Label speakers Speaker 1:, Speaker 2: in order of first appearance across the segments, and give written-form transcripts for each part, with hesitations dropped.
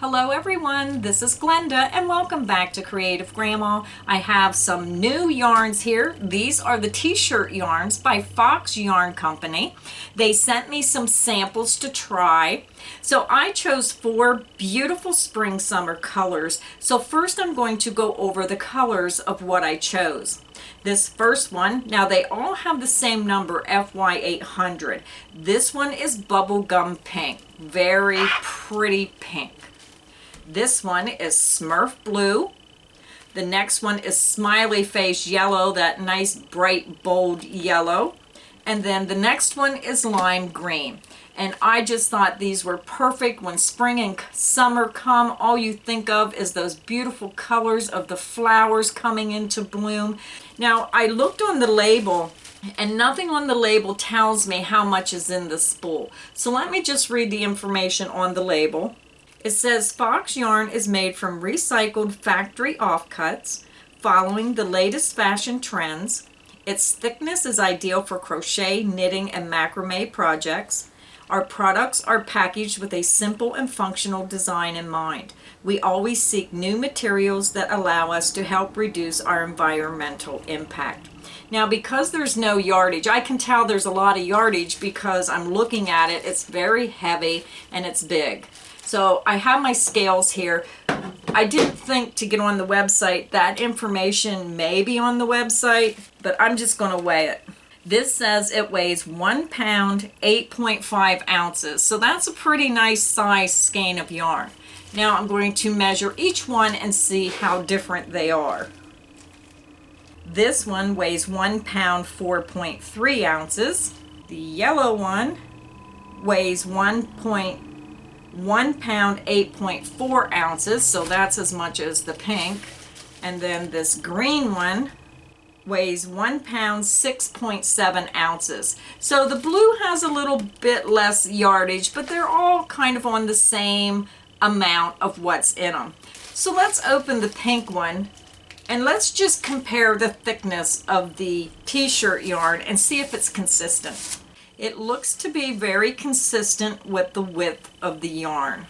Speaker 1: Hello everyone, this is Glenda and welcome back to Creative Grandma. I have some new yarns here. These are the t-shirt yarns by Fox Yarn Company. They sent me some samples to try. So I chose 4 beautiful spring summer colors. So first I'm going to go over the colors of what I chose. This first one, now they all have the same number, FY-800. This one is Bubblegum Pink, very pretty pink. This one is Smurf Blue. The next one is Smiley Face Yellow, that nice bright bold yellow. And then the next one is Lime Green. And I just thought these were perfect. When spring and summer come, all you think of is those beautiful colors of the flowers coming into bloom. Now I looked on the label and nothing on the label tells me how much is in the spool. So let me just read the information on the label. It says Fox yarn is made from recycled factory offcuts, following the latest fashion trends. Its thickness is ideal for crochet, knitting, and macrame projects. Our products are packaged with a simple and functional design in mind. We always seek new materials that allow us to help reduce our environmental impact. Now, because there's no yardage, I can tell there's a lot of yardage because I'm looking at it. It's very heavy and it's big. So I have my scales here. I didn't think to get on the website. That information may be on the website, but I'm just going to weigh it. This says it weighs 1 pound, 8.5 ounces. So that's a pretty nice size skein of yarn. Now I'm going to measure each one and see how different they are. This one weighs 1 pound, 4.3 ounces. The yellow one weighs 1 pound, 8.4 ounces, so that's as much as the pink. And then this green one weighs 1 pound, 6.7 ounces. So the blue has a little bit less yardage, but they're all kind of on the same amount of what's in them. So let's open the pink one and let's just compare the thickness of the t-shirt yarn and see if it's consistent. It looks to be very consistent with the width of the yarn.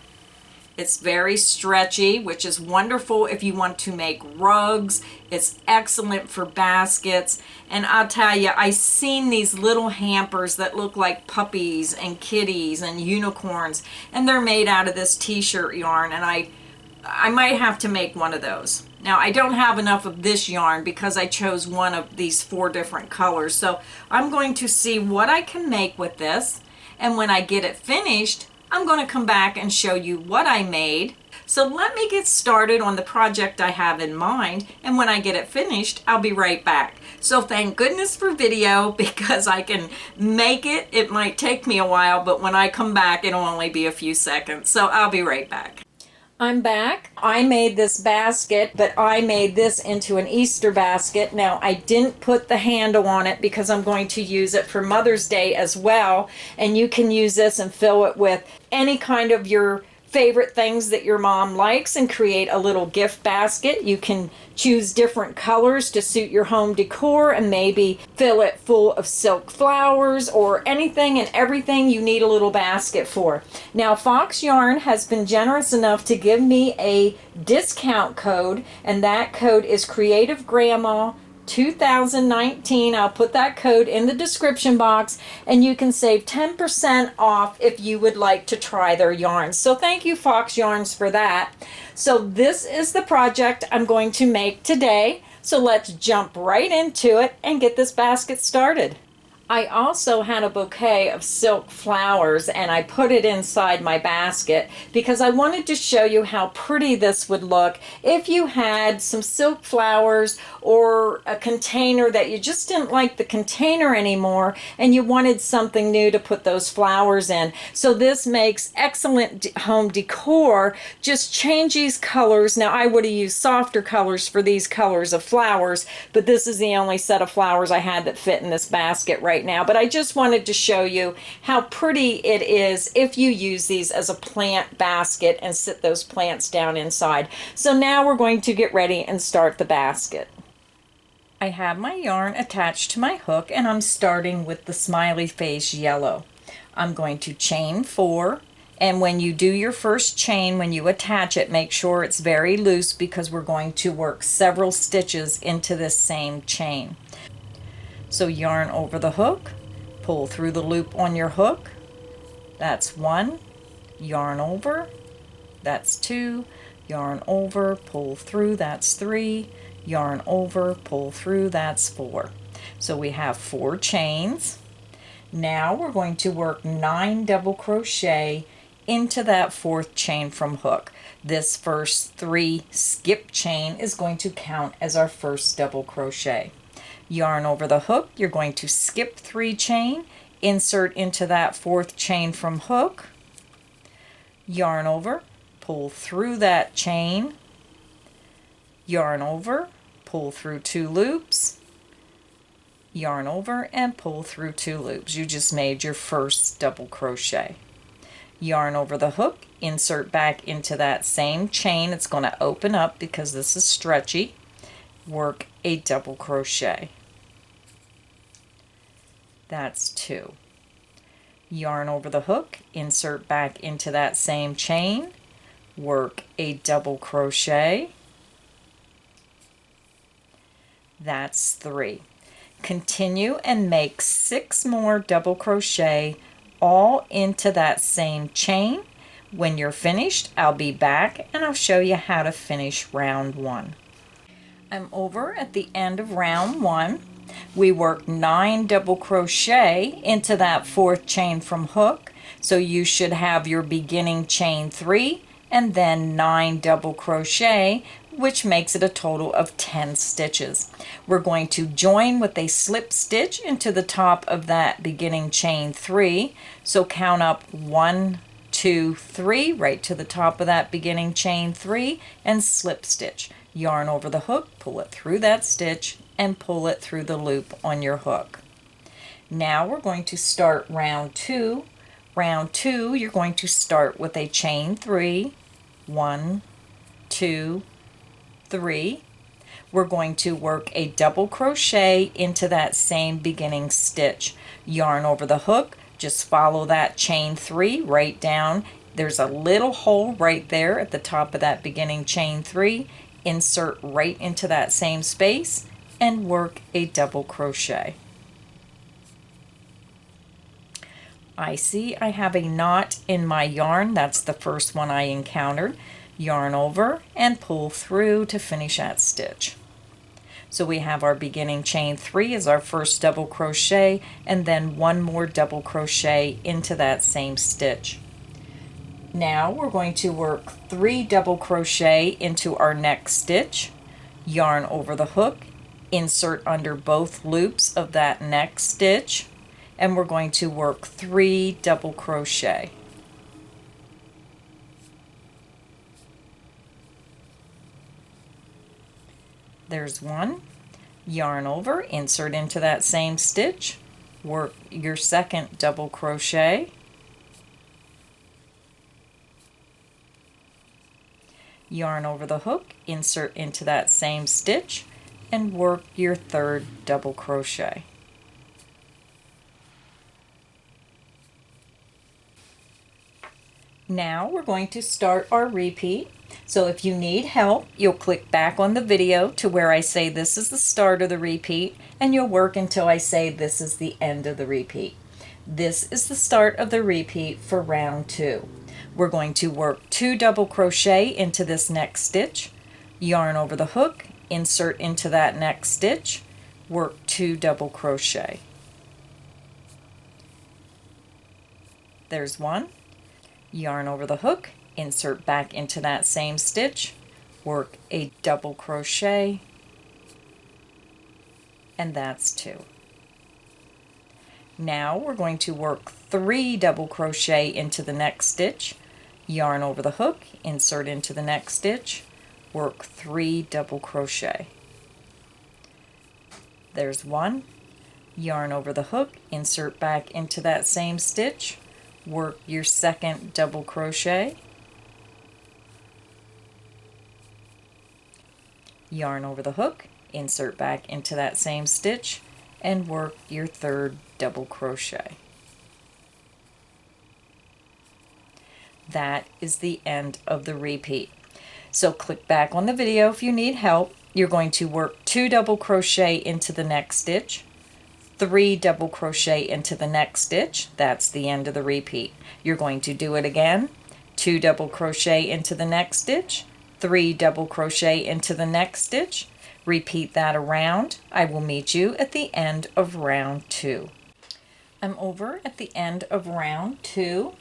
Speaker 1: It's very stretchy, which is wonderful if you want to make rugs. It's excellent for baskets. And I'll tell you, I've seen these little hampers that look like puppies and kitties and unicorns, and they're made out of this t-shirt yarn, and I might have to make one of those. Now I don't have enough of this yarn because I chose one of these 4 different colors. So I'm going to see what I can make with this. And when I get it finished, I'm going to come back and show you what I made. So let me get started on the project I have in mind. And when I get it finished, I'll be right back. So thank goodness for video because I can make it. It might take me a while, but when I come back, it'll only be a few seconds. So I'll be right back. I'm back. I made this basket, but I made this into an Easter basket. Now, I didn't put the handle on it because I'm going to use it for Mother's Day as well. And you can use this and fill it with any kind of your favorite things that your mom likes and create a little gift basket. You can choose different colors to suit your home decor and maybe fill it full of silk flowers or anything and everything you need a little basket for. Now, Fox Yarn has been generous enough to give me a discount code, and that code is Creative Grandma 2019. I'll put that code in the description box and you can save 10% off if you would like to try their yarns. So thank you, Fox Yarns, for that. So this is the project I'm going to make today. So let's jump right into it and get this basket started. I also had a bouquet of silk flowers and I put it inside my basket because I wanted to show you how pretty this would look if you had some silk flowers or a container that you just didn't like the container anymore and you wanted something new to put those flowers in. So this makes excellent home decor. Just change these colors. Now I would have used softer colors for these colors of flowers, but this is the only set of flowers I had that fit in this basket right now, but I just wanted to show you how pretty it is if you use these as a plant basket and sit those plants down inside. So now we're going to get ready and start the basket. I have my yarn attached to my hook and I'm starting with the Smiley Face Yellow. I'm going to chain 4 And when you do your first chain, when you attach it, make sure it's very loose because we're going to work several stitches into this same chain. So yarn over the hook, pull through the loop on your hook. That's 1, yarn over, that's 2, yarn over, pull through, that's 3, yarn over, pull through, that's 4. So we have 4 chains. Now we're going to work 9 double crochet into that 4th chain from hook. This first 3 skip chain is going to count as our first double crochet. Yarn over the hook, you're going to skip 3 chain, insert into that 4th chain from hook, yarn over, pull through that chain, yarn over, pull through 2 loops, yarn over and pull through 2 loops. You just made your first double crochet. Yarn over the hook, insert back into that same chain. It's going to open up because this is stretchy. Work a double crochet. That's 2. Yarn over the hook, insert back into that same chain, work a double crochet. That's 3. Continue and make 6 more double crochet all into that same chain. When you're finished, I'll be back and I'll show you how to finish round 1. I'm over at the end of round 1. We worked 9 double crochet into that 4th chain from hook, so you should have your beginning chain 3 and then 9 double crochet, which makes it a total of 10 stitches. We're going to join with a slip stitch into the top of that beginning chain 3, so count up 1, 2, 3 right to the top of that beginning chain 3 and slip stitch. Yarn over the hook, pull it through that stitch and pull it through the loop on your hook. Now we're going to start round 2. Round 2, you're going to start with a chain 3, 1, 2, 3. We're going to work a double crochet into that same beginning stitch. Yarn over the hook, just follow that chain 3 right down. There's a little hole right there at the top of that beginning chain 3. Insert right into that same space and work a double crochet. I see I have a knot in my yarn. That's the first one I encountered. Yarn over and pull through to finish that stitch. So we have our beginning chain 3 as our first double crochet, and then 1 more double crochet into that same stitch. Now we're going to work 3 double crochet into our next stitch. Yarn over the hook, insert under both loops of that next stitch, and we're going to work 3 double crochet. There's 1. Yarn over, insert into that same stitch, work your second double crochet. Yarn over the hook, insert into that same stitch, and work your third double crochet. Now we're going to start our repeat. So if you need help, you'll click back on the video to where I say this is the start of the repeat, and you'll work until I say this is the end of the repeat. This is the start of the repeat for round 2. We're going to work 2 double crochet into this next stitch, yarn over the hook, insert into that next stitch, work 2 double crochet. There's 1. Yarn over the hook, insert back into that same stitch, work a double crochet, and that's 2. Now we're going to work 3 double crochet into the next stitch, yarn over the hook, insert into the next stitch, work 3 double crochet. There's 1. Yarn over the hook, insert back into that same stitch, work your second double crochet, yarn over the hook, insert back into that same stitch, and work your third double crochet. That is the end of the repeat. So click back on the video if you need help. You're going to work 2 double crochet into the next stitch, 3 double crochet into the next stitch. That's the end of the repeat. You're going to do it again, 2 double crochet into the next stitch, 3 double crochet into the next stitch. Repeat that around. I will meet you at the end of round 2. I'm over at the end of round 2.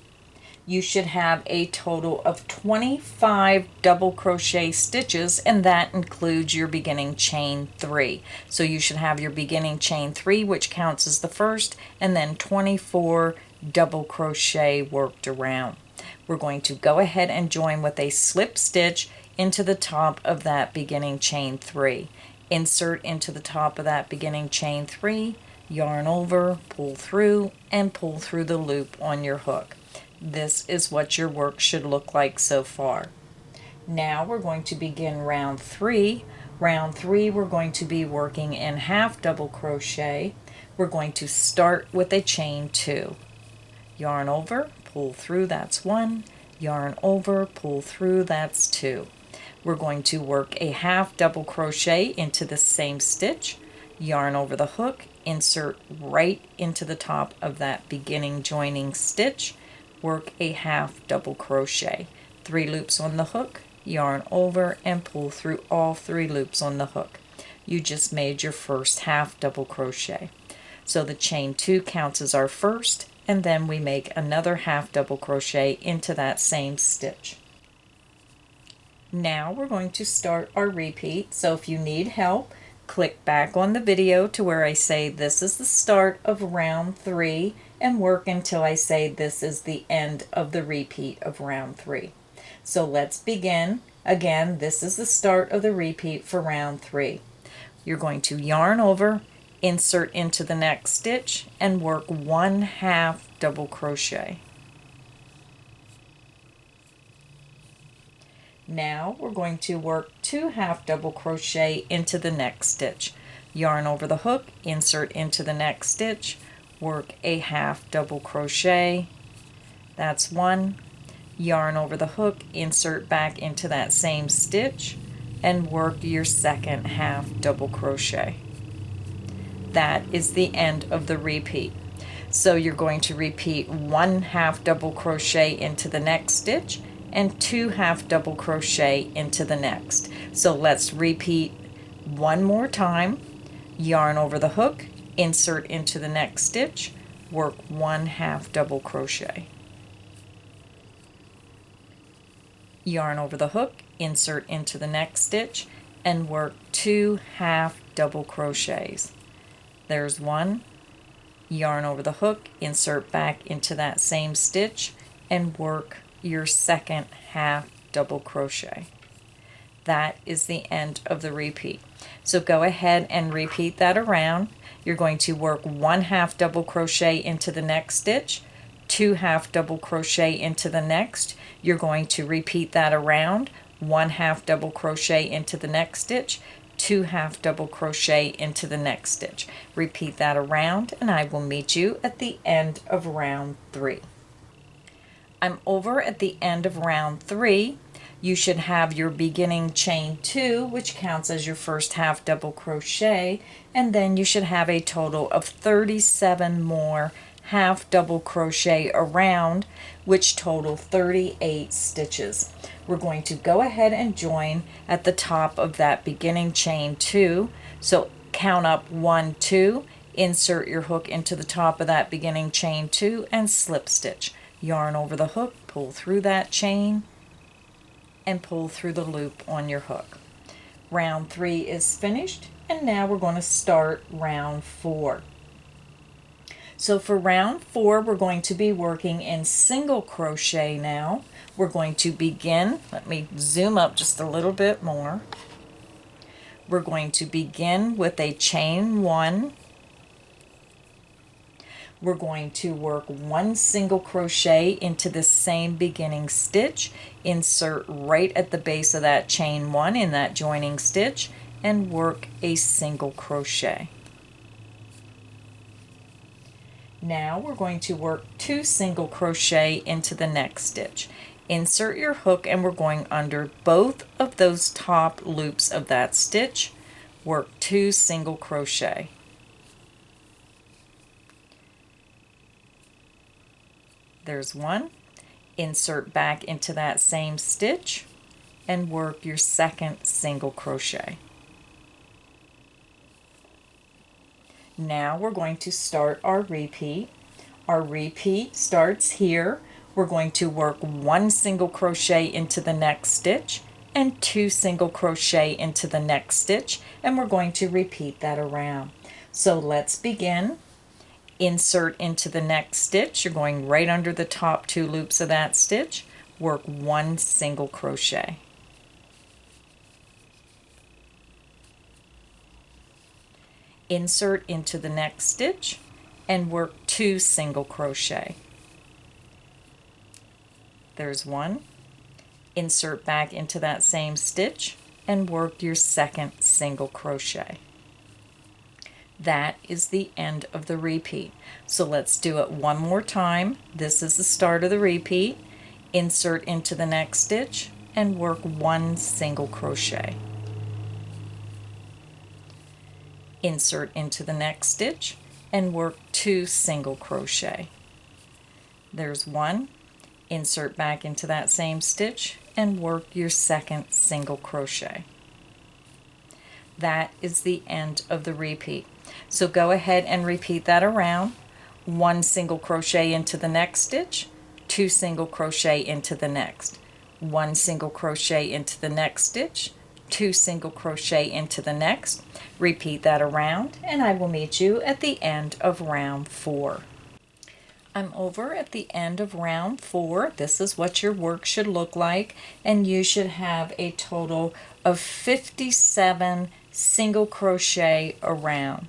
Speaker 1: You should have a total of 25 double crochet stitches, and that includes your beginning chain 3. So you should have your beginning chain 3, which counts as the first, and then 24 double crochet worked around. We're going to go ahead and join with a slip stitch into the top of that beginning chain 3. Insert into the top of that beginning chain 3, yarn over, pull through, and pull through the loop on your hook. This is what your work should look like so far. Now we're going to begin round 3. Round 3 we're going to be working in half double crochet. We're going to start with a chain 2. Yarn over, pull through, that's 1. Yarn over, pull through, that's 2. We're going to work a half double crochet into the same stitch, yarn over the hook, insert right into the top of that beginning joining stitch, work a half double crochet, 3 loops on the hook, yarn over, and pull through all 3 loops on the hook. You just made your first half double crochet. So the chain 2 counts as our first, and then we make another half double crochet into that same stitch. Now we're going to start our repeat. So if you need help, click back on the video to where I say this is the start of round 3 and work until I say this is the end of the repeat of round 3. So let's begin. Again, this is the start of the repeat for round 3. You're going to yarn over, insert into the next stitch, and work 1 half double crochet. Now we're going to work 2 half double crochet into the next stitch. Yarn over the hook, insert into the next stitch, work a half double crochet. That's 1. Yarn over the hook, insert back into that same stitch, and work your second half double crochet. That is the end of the repeat. So you're going to repeat 1 half double crochet into the next stitch and 2 half double crochet into the next. So let's repeat one more time. Yarn over the hook, insert into the next stitch, work 1 half double crochet. Yarn over the hook, insert into the next stitch, and work 2 half double crochets. There's 1. Yarn over the hook, insert back into that same stitch, and work your second half double crochet. That is the end of the repeat. So go ahead and repeat that around. You're going to work 1 half double crochet into the next stitch, 2 half double crochet into the next. You're going to repeat that around, 1 half double crochet into the next stitch, 2 half double crochet into the next stitch. Repeat that around, and I will meet you at the end of round 3. I'm over at the end of round 3. You should have your beginning chain 2, which counts as your first half double crochet, and then you should have a total of 37 more half double crochet around, which total 38 stitches. We're going to go ahead and join at the top of that beginning chain 2. So count up 1, 2, insert your hook into the top of that beginning chain 2 and slip stitch. Yarn over the hook, pull through that chain, and pull through the loop on your hook. Round 3 is finished, and now we're going to start round 4. So for round 4, we're going to be working in single crochet now. We're going to begin, let me zoom up just a little bit more. We're going to begin with a chain 1. We're going to work 1 single crochet into the same beginning stitch, insert right at the base of that chain 1 in that joining stitch, and work a single crochet. Now we're going to work 2 single crochet into the next stitch. Insert your hook and we're going under both of those top loops of that stitch. Work 2 single crochet. There's one. Insert back into that same stitch and work your second single crochet. Now we're going to start our repeat. Our repeat starts here. We're going to work 1 single crochet into the next stitch and 2 single crochet into the next stitch, and we're going to repeat that around. So let's begin. Insert into the next stitch. You're going right under the top 2 loops of that stitch. Work 1 single crochet. Insert into the next stitch and work 2 single crochet. There's one. Insert back into that same stitch and work your second single crochet. That is the end of the repeat. So let's do it one more time. This is the start of the repeat. Insert into the next stitch and work 1 single crochet. Insert into the next stitch and work 2 single crochet. There's one. Insert back into that same stitch and work your second single crochet. That is the end of the repeat. So go ahead and repeat that around. 1 single crochet into the next stitch, 2 single crochet into the next, 1 single crochet into the next stitch, 2 single crochet into the next. Repeat that around and I will meet you at the end of round 4. I'm over at the end of round 4. This is what your work should look like, and you should have a total of 57 single crochet around.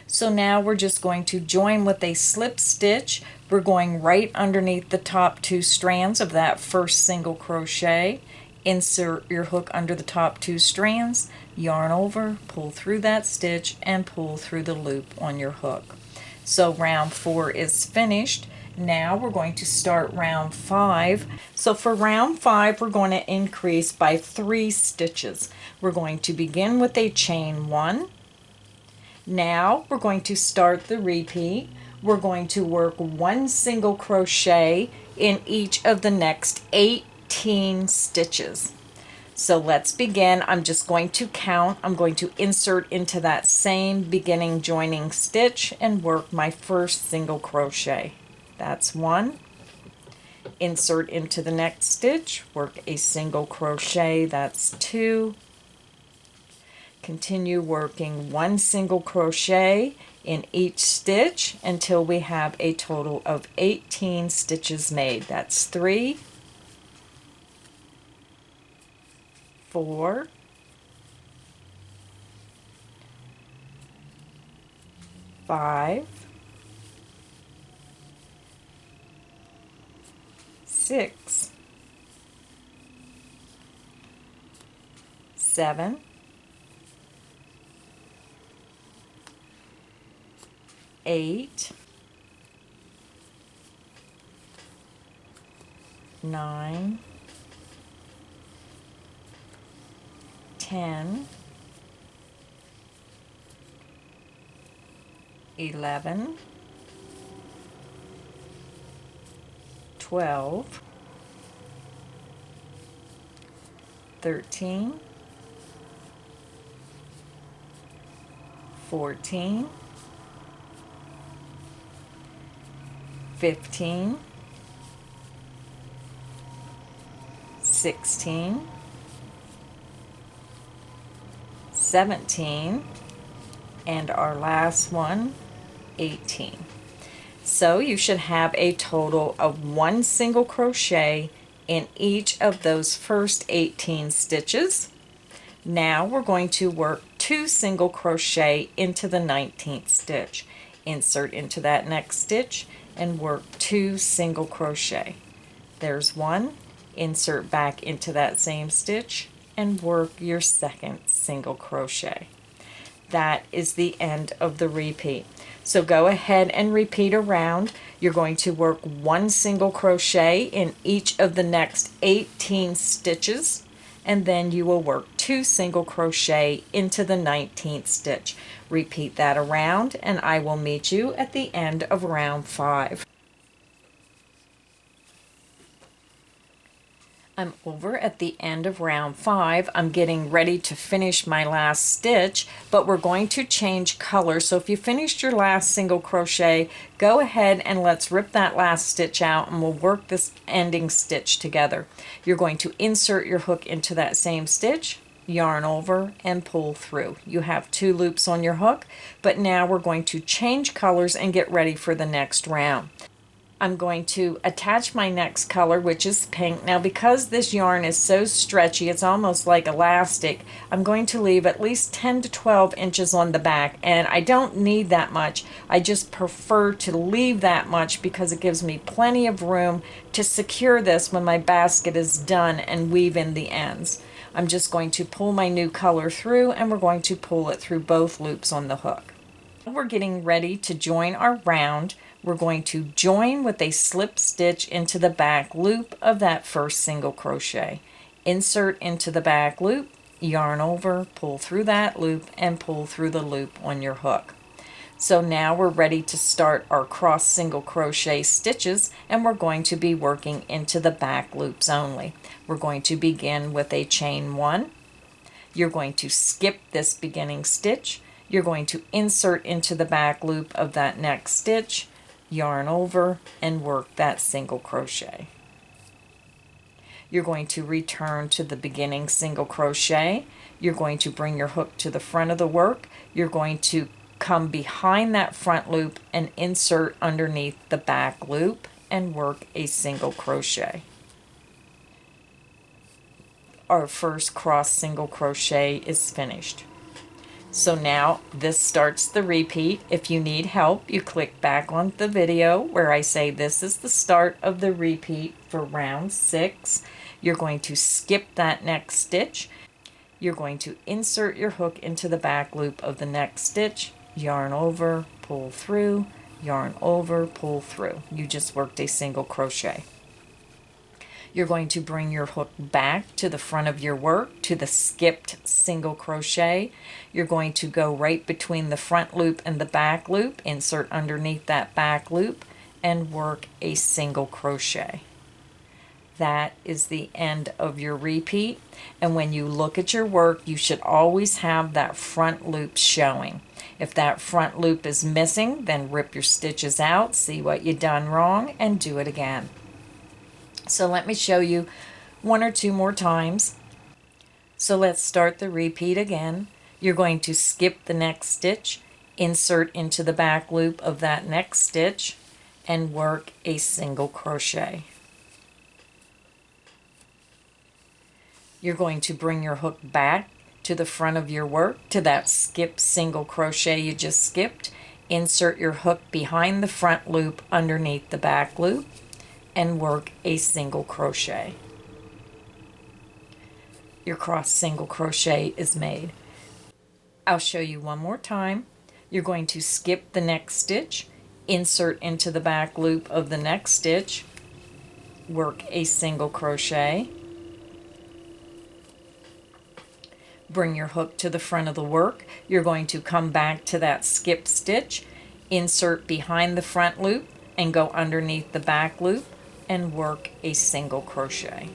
Speaker 1: So now we're just going to join with a slip stitch. We're going right underneath the top 2 strands of that first single crochet. Insert your hook under the top 2 strands, yarn over, pull through that stitch, and pull through the loop on your hook. So round 4 is finished. Now we're going to start round 5. So for round 5, we're going to increase by 3 stitches. We're going to begin with a chain 1. Now we're going to start the repeat. We're going to work 1 single crochet in each of the next 18 stitches. So let's begin. I'm just going to count. I'm going to insert into that same beginning joining stitch and work my first single crochet. That's 1. Insert into the next stitch, work a single crochet. That's 2. Continue working 1 single crochet in each stitch until we have a total of 18 stitches made. That's 3, 4, 5, 6, 7, 8, 9, 10, 11, 12, 13, 14, 15, 16, 17, and our last one, 18. So you should have a total of 1 single crochet in each of those first 18 stitches. Now we're going to work 2 single crochet into the 19th stitch. Insert into that next stitch and work 2 single crochet. There's 1. Insert back into that same stitch and work your second single crochet. That is the end of the repeat. So go ahead and repeat around. You're going to work 1 single crochet in each of the next 18 stitches, and then you will work 2 single crochet into the 19th stitch. Repeat that around, and I will meet you at the end of round 5. I'm over at the end of round 5. I'm getting ready to finish my last stitch, but we're going to change color. So if you finished your last single crochet, go ahead and let's rip that last stitch out, and we'll work this ending stitch together. You're going to insert your hook into that same stitch, yarn over, and pull through. You have 2 loops on your hook, but now we're going to change colors and get ready for the next round. I'm going to attach my next color, which is pink. Now, because this yarn is so stretchy, it's almost like elastic, I'm going to leave at least 10 to 12 inches on the back, and I don't need that much. I just prefer to leave that much because it gives me plenty of room to secure this when my basket is done and weave in the ends. I'm just going to pull my new color through, and we're going to pull it through both loops on the hook. We're getting ready to join our round. We're going to join with a slip stitch into the back loop of that first single crochet. Insert into the back loop, yarn over, pull through that loop, and pull through the loop on your hook. So now we're ready to start our cross single crochet stitches, and we're going to be working into the back loops only. We're going to begin with a chain 1. You're going to skip this beginning stitch. You're going to insert into the back loop of that next stitch, yarn over, and work that single crochet. You're going to return to the beginning single crochet. You're going to bring your hook to the front of the work. You're going to come behind that front loop and insert underneath the back loop and work a single crochet. Our first cross single crochet is finished. So now this starts the repeat. If you need help, you click back on the video where I say this is the start of the repeat for round 6. You're going to skip that next stitch. You're going to insert your hook into the back loop of the next stitch, yarn over, pull through, yarn over, pull through. You just worked a single crochet. You're going to bring your hook back to the front of your work to the skipped single crochet. You're going to go right between the front loop and the back loop, insert underneath that back loop, and work a single crochet. That is the end of your repeat, and when you look at your work, you should always have that front loop showing. If that front loop is missing, then rip your stitches out, see what you done wrong, and do it again. So let me show you 1 or 2 more times. So let's start the repeat again. You're going to skip the next stitch, insert into the back loop of that next stitch, and work a single crochet. You're going to bring your hook back to the front of your work to that skip single crochet you just skipped. Insert your hook behind the front loop underneath the back loop, and work a single crochet. Your cross single crochet is made. I'll show you one more time. You're going to skip the next stitch, insert into the back loop of the next stitch, work a single crochet, bring your hook to the front of the work. You're going to come back to that skip stitch, insert behind the front loop, and go underneath the back loop and work a single crochet.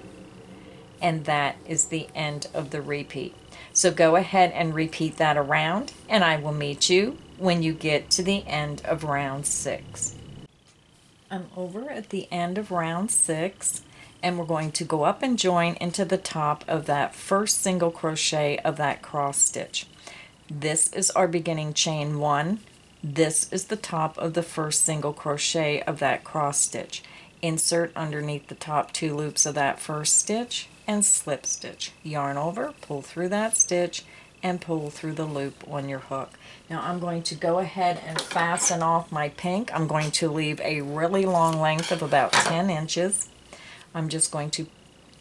Speaker 1: And that is the end of the repeat. So go ahead and repeat that around, and I will meet you when you get to the end of round 6. I'm over at the end of round 6, and we're going to go up and join into the top of that first single crochet of that cross stitch. This is our beginning chain 1. This is the top of the first single crochet of that cross stitch. Insert underneath the top 2 loops of that first stitch and slip stitch. Yarn over, pull through that stitch, and pull through the loop on your hook. Now I'm going to go ahead and fasten off my pink. I'm going to leave a really long length of about 10 inches. I'm just going to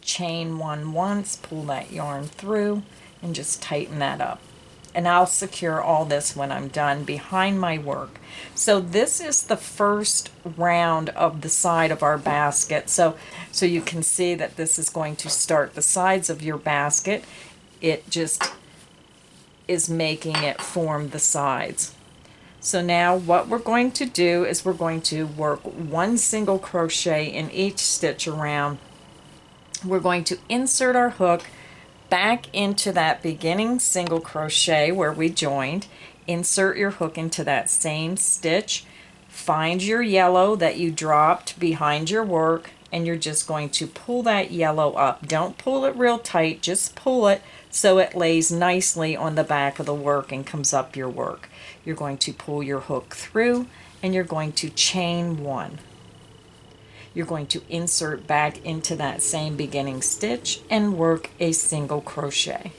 Speaker 1: chain 1 once, pull that yarn through, and just tighten that up. and I'll secure all this when I'm done behind my work. So this is the first round of the side of our basket. So you can see that this is going to start the sides of your basket. It just is making it form the sides. So now what we're going to do is we're going to work 1 single crochet in each stitch around. We're going to insert our hook back into that beginning single crochet where we joined. Insert your hook into that same stitch. Find your yellow that you dropped behind your work, and you're just going to pull that yellow up. Don't pull it real tight, just pull it so it lays nicely on the back of the work and comes up your work. You're going to pull your hook through and you're going to chain 1. You're going to insert back into that same beginning stitch and work a single crochet.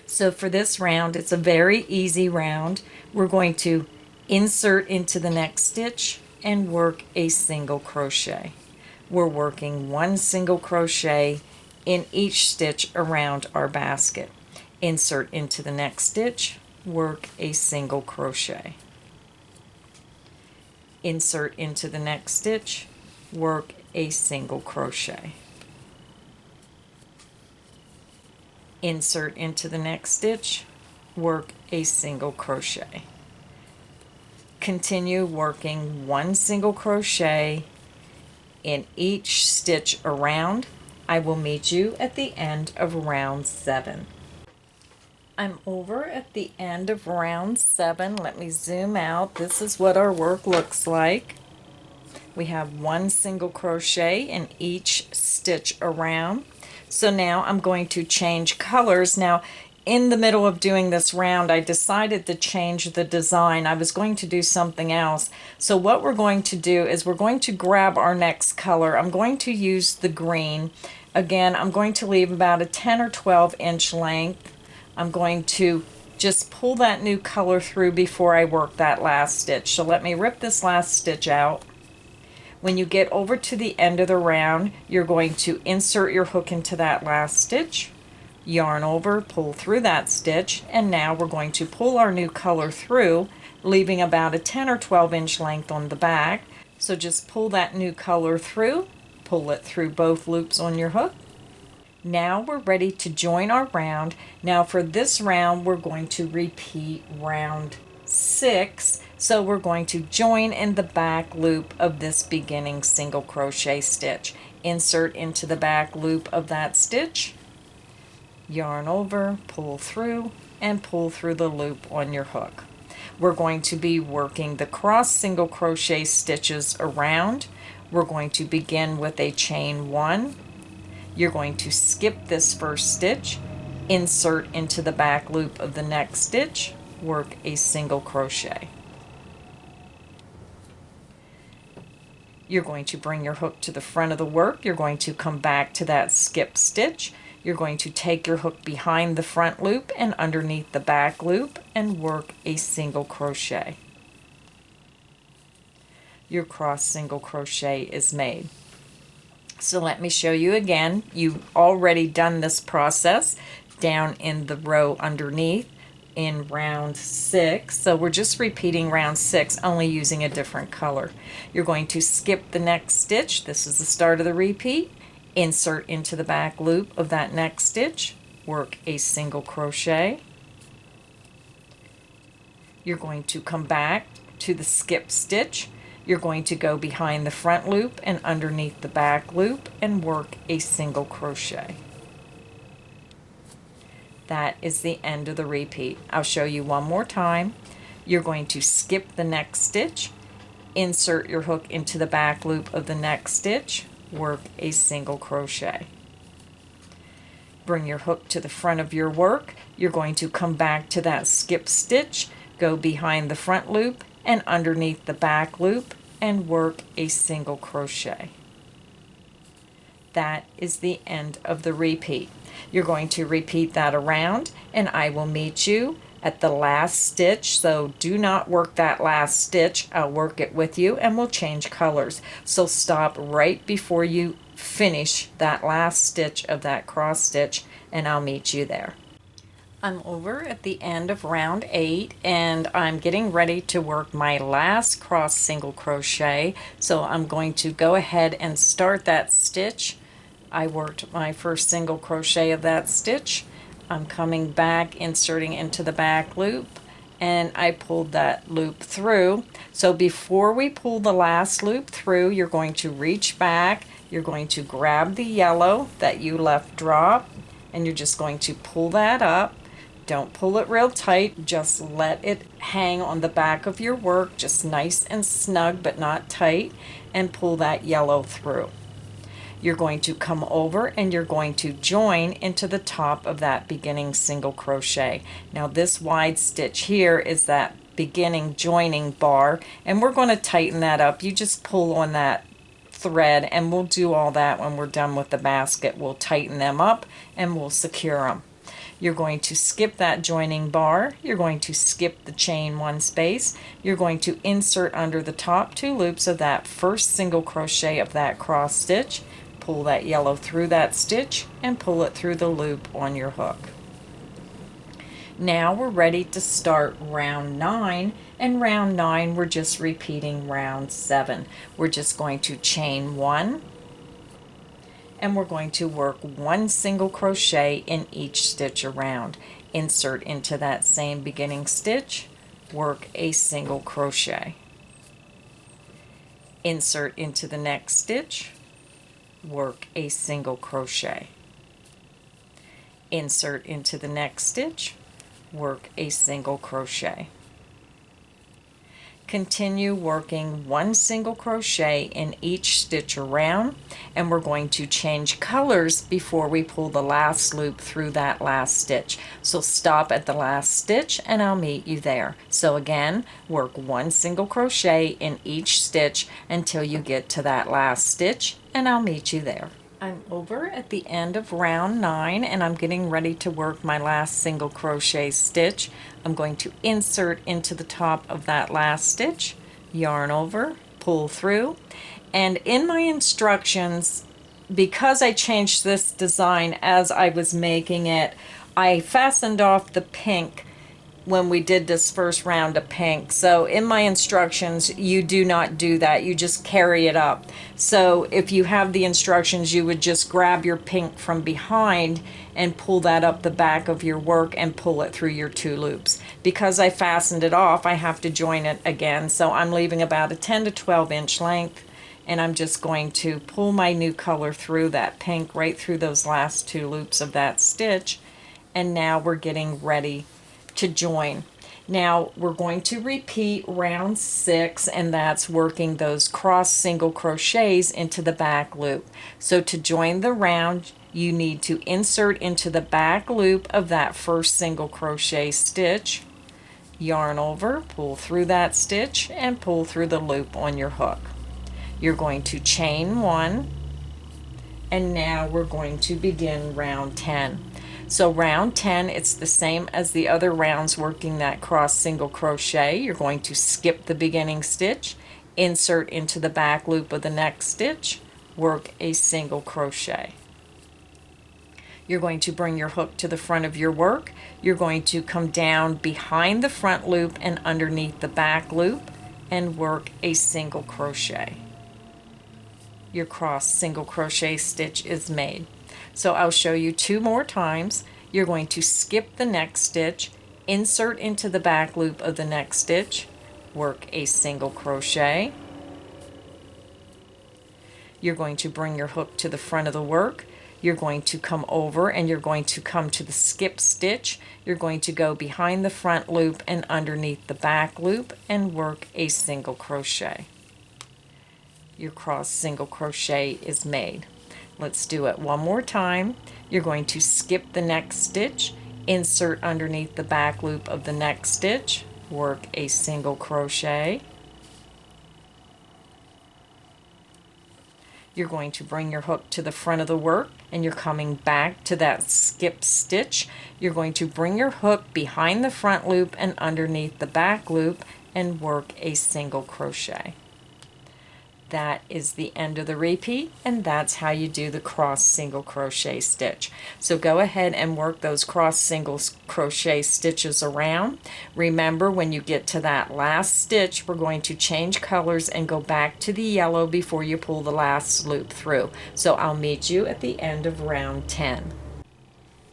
Speaker 1: So for this round, it's a very easy round. We're going to insert into the next stitch and work a single crochet. We're working 1 single crochet in each stitch around our basket. Insert into the next stitch, work a single crochet. Insert into the next stitch, work a single crochet. Insert into the next stitch, work a single crochet. Continue working 1 single crochet in each stitch around. I will meet you at the end of round 7. I'm over at the end of round 7. Let me zoom out. This is what our work looks like. We have 1 single crochet in each stitch around. So now I'm going to change colors. Now, in the middle of doing this round, I decided to change the design. I was going to do something else. So what we're going to do is we're going to grab our next color. I'm going to use the green. Again, I'm going to leave about a 10 or 12 inch length. I'm going to just pull that new color through before I work that last stitch. So let me rip this last stitch out. When you get over to the end of the round, you're going to insert your hook into that last stitch, yarn over, pull through that stitch, and now we're going to pull our new color through, leaving about a 10 or 12 inch length on the back. So just pull that new color through, pull it through both loops on your hook. Now we're ready to join our round. Now for this round, we're going to repeat round 6. So we're going to join in the back loop of this beginning single crochet stitch. Insert into the back loop of that stitch, yarn over, pull through, and pull through the loop on your hook. We're going to be working the cross single crochet stitches around. We're going to begin with a chain 1. You're going to skip this first stitch, insert into the back loop of the next stitch, work a single crochet. You're going to bring your hook to the front of the work. You're going to come back to that skip stitch. You're going to take your hook behind the front loop and underneath the back loop and work a single crochet. Your cross single crochet is made. So let me show you again. You've already done this process down in the row underneath in round 6. So we're just repeating round 6, only using a different color. You're going to skip the next stitch. This is the start of the repeat. Insert into the back loop of that next stitch, work a single crochet. You're going to come back to the skip stitch. You're going to go behind the front loop and underneath the back loop and work a single crochet. That is the end of the repeat. I'll show you one more time. You're going to skip the next stitch, insert your hook into the back loop of the next stitch, work a single crochet. Bring your hook to the front of your work. You're going to come back to that skip stitch, go behind the front loop and underneath the back loop and work a single crochet. That is the end of the repeat. You're going to repeat that around and I will meet you at the last stitch. So do not work that last stitch. I'll work it with you and we'll change colors. So stop right before you finish that last stitch of that cross stitch and I'll meet you there. I'm over at the end of round 8 and I'm getting ready to work my last cross single crochet, so I'm going to go ahead and start that stitch. I worked my first single crochet of that stitch. I'm coming back, inserting into the back loop, and I pulled that loop through. So before we pull the last loop through, you're going to reach back, you're going to grab the yellow that you left drop, and you're just going to pull that up. Don't pull it real tight, just let it hang on the back of your work, just nice and snug but not tight, and pull that yellow through. You're going to come over and you're going to join into the top of that beginning single crochet. Now this wide stitch here is that beginning joining bar, and we're going to tighten that up. You just pull on that thread, and we'll do all that when we're done with the basket. We'll tighten them up and we'll secure them. You're going to skip that joining bar, you're going to skip the chain 1 space, you're going to insert under the top 2 loops of that first single crochet of that cross stitch, pull that yellow through that stitch and pull it through the loop on your hook. Now we're ready to start round 9, and round 9 we're just repeating round 7. We're just going to chain 1, and we're going to work 1 single crochet in each stitch around. Insert into that same beginning stitch, work a single crochet. Insert into the next stitch, work a single crochet. Insert into the next stitch, work a single crochet. Continue working 1 single crochet in each stitch around, and we're going to change colors before we pull the last loop through that last stitch. So stop at the last stitch and I'll meet you there. So again, work 1 single crochet in each stitch until you get to that last stitch, and I'll meet you there. I'm over at the end of round 9 and I'm getting ready to work my last single crochet stitch. I'm going to insert into the top of that last stitch, yarn over, pull through, and in my instructions, because I changed this design as I was making it, I fastened off the pink when we did this first round of pink. So in my instructions, you do not do that. You just carry it up. So if you have the instructions, you would just grab your pink from behind and pull that up the back of your work and pull it through your 2 loops. Because I fastened it off, I have to join it again. So I'm leaving about a 10 to 12 inch length, and I'm just going to pull my new color through that pink right through those last 2 loops of that stitch. And now we're getting ready to join. Now we're going to repeat round 6, and that's working those cross single crochets into the back loop. So to join the round, you need to insert into the back loop of that first single crochet stitch, yarn over, pull through that stitch, and pull through the loop on your hook. You're going to chain 1, and now we're going to begin round 10. So round 10, it's the same as the other rounds working that cross single crochet. You're going to skip the beginning stitch, insert into the back loop of the next stitch, work a single crochet. You're going to bring your hook to the front of your work. You're going to come down behind the front loop and underneath the back loop and work a single crochet. Your cross single crochet stitch is made. So I'll show you 2 more times. You're going to skip the next stitch, insert into the back loop of the next stitch, work a single crochet. You're going to bring your hook to the front of the work. You're going to come over and you're going to come to the skip stitch. You're going to go behind the front loop and underneath the back loop and work a single crochet. Your cross single crochet is made. Let's do it one more time. You're going to skip the next stitch, insert underneath the back loop of the next stitch, work a single crochet. You're going to bring your hook to the front of the work and you're coming back to that skip stitch. You're going to bring your hook behind the front loop and underneath the back loop and work a single crochet. That is the end of the repeat, and that's how you do the cross single crochet stitch. So go ahead and work those cross single crochet stitches around. Remember, when you get to that last stitch, we're going to change colors and go back to the yellow before you pull the last loop through. So I'll meet you at the end of round 10.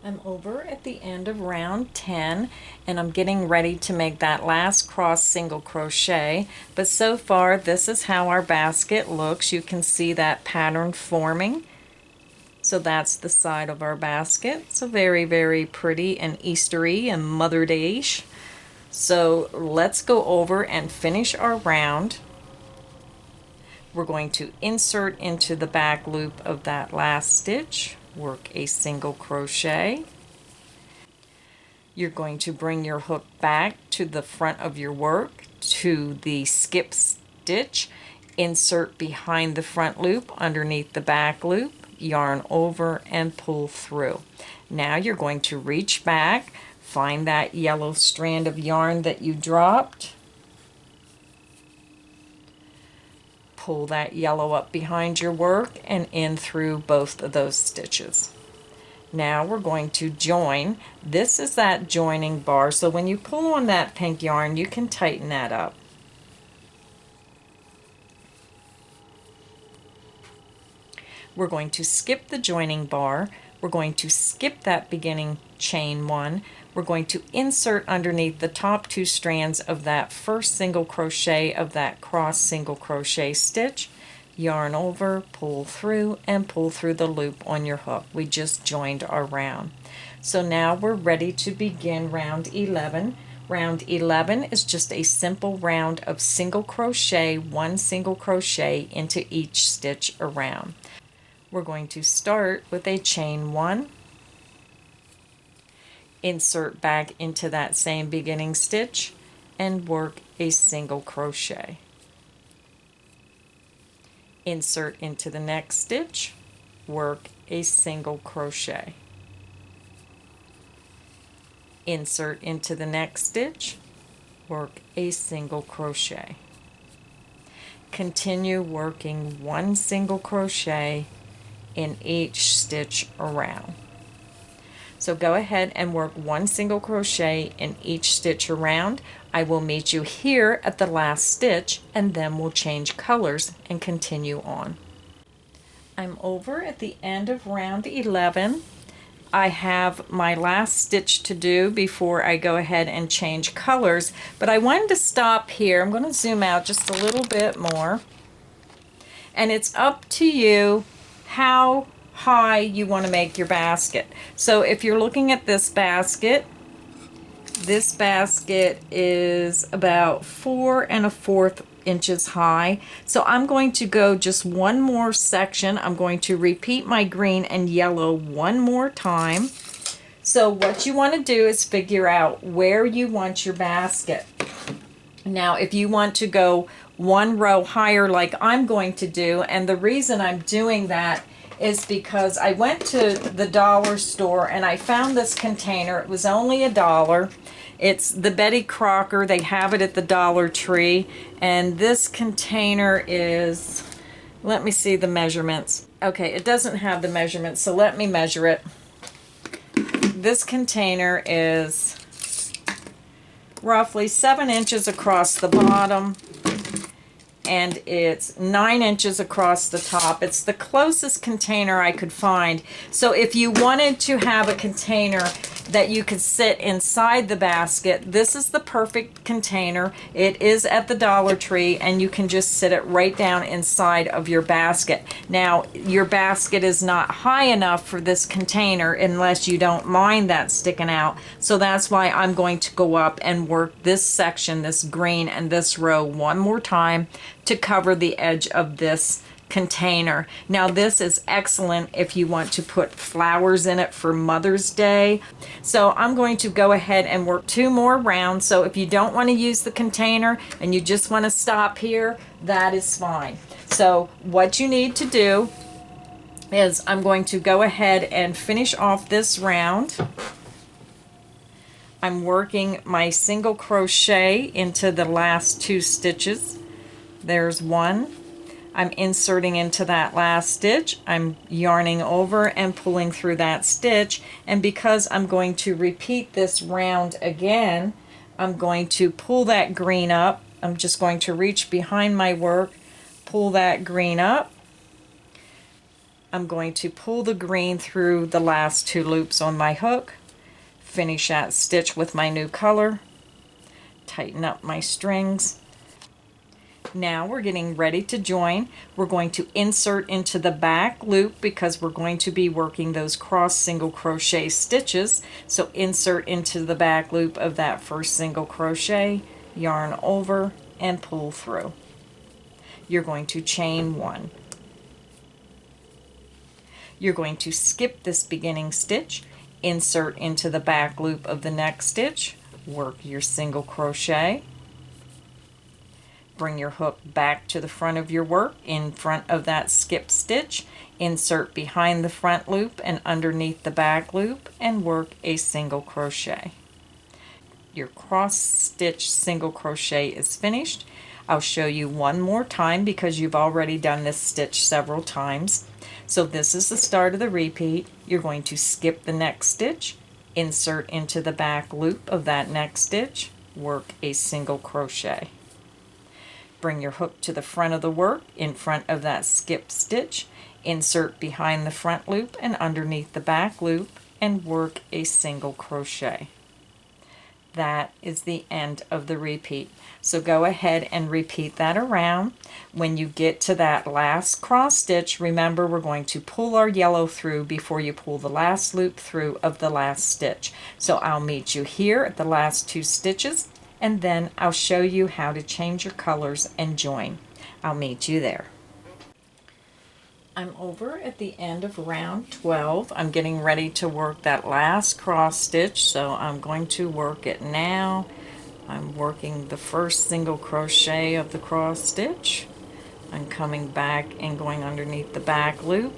Speaker 1: I'm over at the end of round 10, and I'm getting ready to make that last cross single crochet, but so far this is how our basket looks. You can see that pattern forming. So that's the side of our basket. So very, very pretty and Eastery and Mother Day-ish. So let's go over and finish our round. We're going to insert into the back loop of that last stitch, work a single crochet. You're going to bring your hook back to the front of your work to the skip stitch, insert behind the front loop underneath the back loop, yarn over and pull through. Now you're going to reach back, find that yellow strand of yarn that you dropped, pull that yellow up behind your work and in through both of those stitches. Now we're going to join. This is that joining bar, so when you pull on that pink yarn, you can tighten that up. We're going to skip the joining bar. We're going to skip that beginning chain one. We're going to insert underneath the top two strands of that first single crochet of that cross single crochet stitch, yarn over, pull through, and pull through the loop on your hook. We just joined our round. So now we're ready to begin round 11. Round 11 is just a simple round of single crochet, one single crochet into each stitch around. We're going to start with a chain one, insert back into that same beginning stitch, and work a single crochet. Insert into the next stitch, work a single crochet. Insert into the next stitch, work a single crochet. Continue working one single crochet in each stitch around. So go ahead and work one single crochet in each stitch around. I will meet you here at the last stitch, and then we'll change colors and continue on. I'm over at the end of round 11. I have my last stitch to do before I go ahead and change colors, but I wanted to stop here. I'm going to zoom out just a little bit more, and it's up to you how high you want to make your basket. So if you're looking at this basket is about 4 1/4 inches high. So I'm going to go just one more section. I'm going to repeat my green and yellow one more time. So what you want to do is figure out where you want your basket. Now if you want to go one row higher like I'm going to do, and the reason I'm doing that is because I went to the dollar store and I found this container. It was only $1. It's the Betty Crocker. They have it at the Dollar Tree, and this container is, let me see the measurements. Okay, it doesn't have the measurements, so let me measure it. This container is roughly 7 inches across the bottom, and it's 9 inches across the top. It's the closest container I could find. So if you wanted to have a container that you could sit inside the basket, this is the perfect container. It is at the Dollar Tree, and you can just sit it right down inside of your basket. Now, your basket is not high enough for this container unless you don't mind that sticking out. So that's why I'm going to go up and work this section, this green and this row one more time to cover the edge of this container. Now this is excellent if you want to put flowers in it for Mother's Day. So I'm going to go ahead and work 2 more rounds. So if you don't want to use the container and you just want to stop here, that is fine. So what you need to do is I'm going to go ahead and finish off this round. I'm working my single crochet into the last 2 stitches. There's one. I'm inserting into that last stitch, I'm yarning over and pulling through that stitch, and because I'm going to repeat this round again, I'm going to pull that green up. I'm just going to reach behind my work, pull that green up. I'm going to pull the green through the last 2 loops on my hook, finish that stitch with my new color, tighten up my strings. Now we're getting ready to join. We're going to insert into the back loop because we're going to be working those cross single crochet stitches. So insert into the back loop of that first single crochet, yarn over and pull through. You're going to chain 1. You're going to skip this beginning stitch, insert into the back loop of the next stitch, work your single crochet, bring your hook back to the front of your work in front of that skip stitch, insert behind the front loop and underneath the back loop and work a single crochet. Your cross stitch single crochet is finished. I'll show you one more time because you've already done this stitch several times. So this is the start of the repeat. You're going to skip the next stitch, insert into the back loop of that next stitch, work a single crochet. Bring your hook to the front of the work in front of that skip stitch, insert behind the front loop and underneath the back loop and work a single crochet. That is the end of the repeat. So go ahead and repeat that around. When you get to that last cross stitch, remember we're going to pull our yellow through before you pull the last loop through of the last stitch. So I'll meet you here at the last 2 stitches, and then I'll show you how to change your colors and join. I'll meet you there. I'm over at the end of round 12. I'm getting ready to work that last cross stitch, so I'm going to work it now. I'm working the first single crochet of the cross stitch. I'm coming back and going underneath the back loop,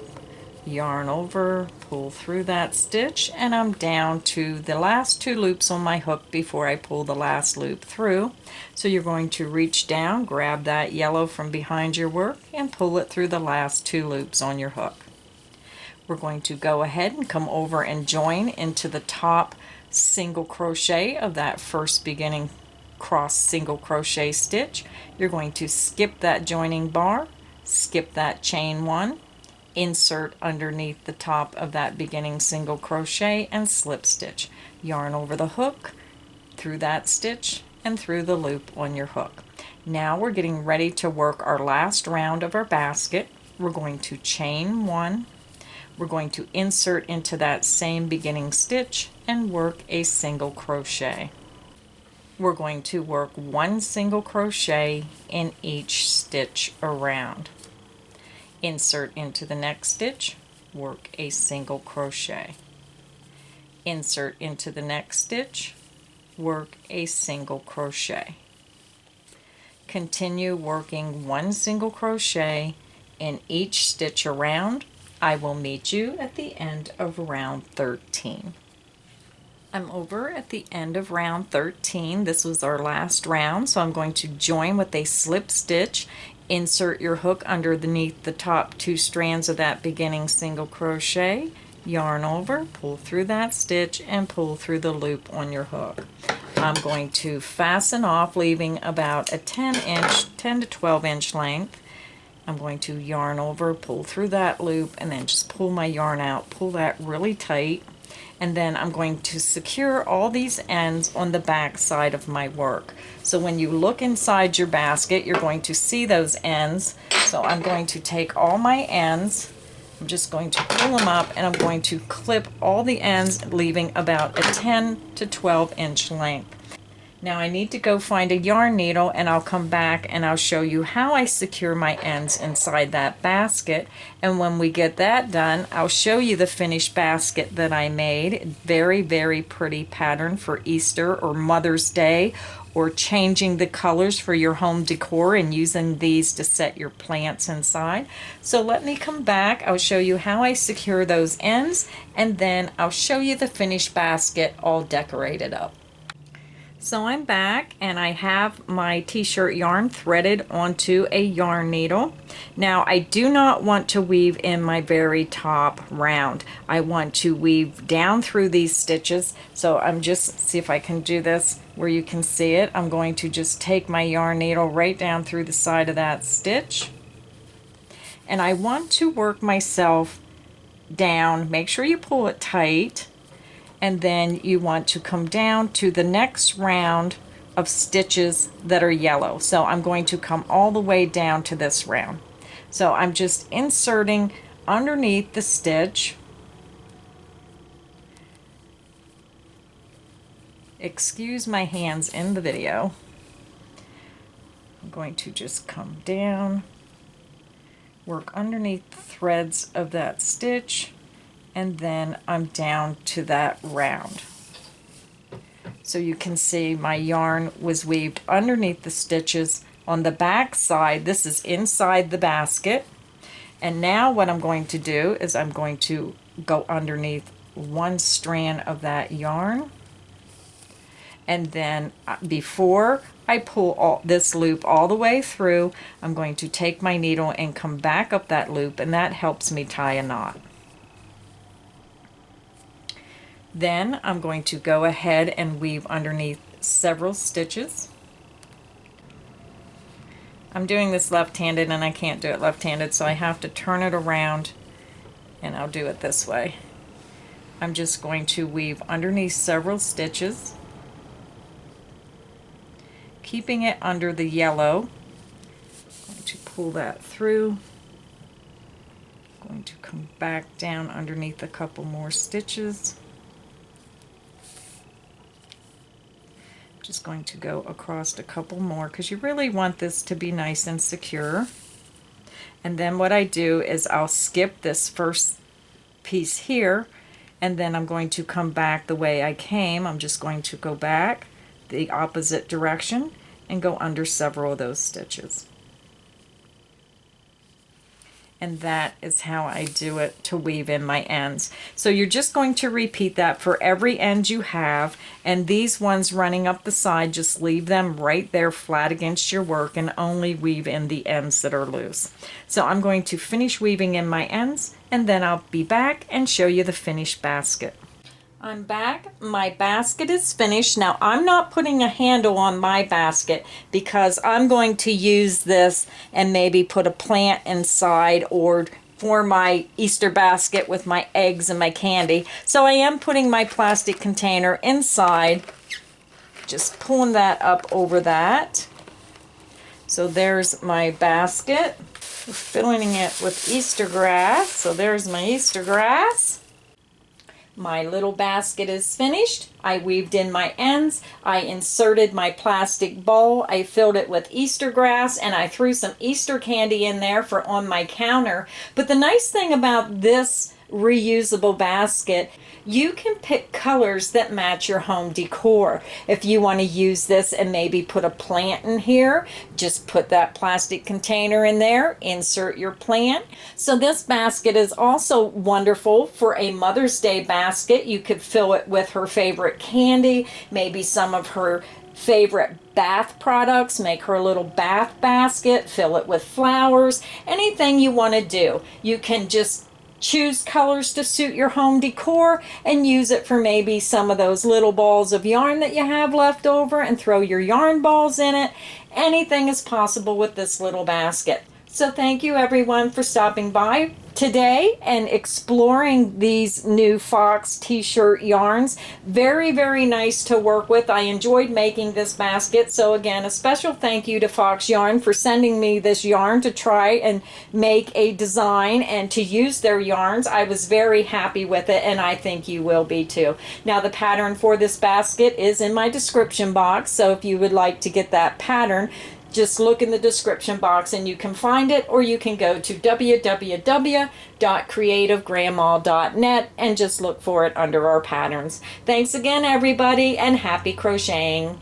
Speaker 1: yarn over, pull through that stitch, and I'm down to the last 2 loops on my hook before I pull the last loop through. So you're going to reach down, grab that yellow from behind your work and pull it through the last 2 loops on your hook. We're going to go ahead and come over and join into the top single crochet of that first beginning cross single crochet stitch. You're going to skip that joining bar, skip that chain 1, insert underneath the top of that beginning single crochet and slip stitch. Yarn over the hook, through that stitch and through the loop on your hook. Now we're getting ready to work our last round of our basket. We're going to chain 1. We're going to insert into that same beginning stitch and work a single crochet. We're going to work 1 single crochet in each stitch around. Insert into the next stitch, work a single crochet. Insert into the next stitch, work a single crochet. Continue working 1 single crochet in each stitch around. I will meet you at the end of round 13. I'm over at the end of round 13. This was our last round, so I'm going to join with a slip stitch. Insert your hook underneath the top 2 strands of that beginning single crochet, yarn over, pull through that stitch and pull through the loop on your hook. I'm going to fasten off, leaving about a 10 to 12 inch length. I'm going to yarn over, pull through that loop, and then just pull my yarn out, pull that really tight. And then I'm going to secure all these ends on the back side of my work. So when you look inside your basket, you're going to see those ends. So I'm going to take all my ends, I'm just going to pull them up, and I'm going to clip all the ends, leaving about a 10 to 12 inch length. Now I need to go find a yarn needle, and I'll come back and I'll show you how I secure my ends inside that basket. And when we get that done, I'll show you the finished basket that I made. Very, very pretty pattern for Easter or Mother's Day, or changing the colors for your home decor and using these to set your plants inside. So let me come back. I'll show you how I secure those ends, and then I'll show you the finished basket all decorated up. So I'm back and I have my t-shirt yarn threaded onto a yarn needle. Now I do not want to weave in my very top round. I want to weave down through these stitches. So I'm just, see if I can do this where you can see it. I'm going to just take my yarn needle right down through the side of that stitch. And I want to work myself down. Make sure you pull it tight. And then you want to come down to the next round of stitches that are yellow. So I'm going to come all the way down to this round. So I'm just inserting underneath the stitch. Excuse my hands in the video. I'm going to just come down, work underneath the threads of that stitch, and then I'm down to that round. So you can see my yarn was weaved underneath the stitches on the back side. This is inside the basket. And now what I'm going to do is I'm going to go underneath one strand of that yarn. And then before I pull this loop all the way through, I'm going to take my needle and come back up that loop, and that helps me tie a knot. Then I'm going to go ahead and weave underneath several stitches. I'm doing this left-handed and I can't do it left-handed, so I have to turn it around, and I'll do it this way. I'm just going to weave underneath several stitches, keeping it under the yellow. I'm going to pull that through. I'm going to come back down underneath a couple more stitches. Just going to go across a couple more because you really want this to be nice and secure. And then what I do is I'll skip this first piece here, and then I'm going to come back the way I came. I'm just going to go back the opposite direction and go under several of those stitches. And that is how I do it to weave in my ends. So you're just going to repeat that for every end you have, and these ones running up the side, just leave them right there flat against your work and only weave in the ends that are loose. So I'm going to finish weaving in my ends, and then I'll be back and show you the finished basket. I'm back. My basket is finished. Now I'm not putting a handle on my basket because I'm going to use this and maybe put a plant inside or for my Easter basket with my eggs and my candy. So I am putting my plastic container inside, just pulling that up over that. So there's my basket. We're filling it with Easter grass. So there's my Easter grass. My little basket is finished. I weaved in my ends. I inserted my plastic bowl. I filled it with Easter grass, and I threw some Easter candy in there for on my counter. But the nice thing about this reusable basket, you can pick colors that match your home decor. If you want to use this and maybe put a plant in here, just put that plastic container in there, insert your plant. So this basket is also wonderful for a Mother's Day basket. You could fill it with her favorite candy, maybe some of her favorite bath products, make her a little bath basket, fill it with flowers, anything you want to do. You can just choose colors to suit your home decor and use it for maybe some of those little balls of yarn that you have left over and throw your yarn balls in it. Anything is possible with this little basket. So thank you everyone for stopping by today and exploring these new Fox t-shirt yarns. Very, very nice to work with. I enjoyed making this basket. So again, a special thank you to Fox Yarn for sending me this yarn to try and make a design and to use their yarns. I was very happy with it, and I think you will be too. Now the pattern for this basket is in my description box. So if you would like to get that pattern, just look in the description box and you can find it, or you can go to www.creativegrandma.net and just look for it under our patterns. Thanks again everybody, and happy crocheting.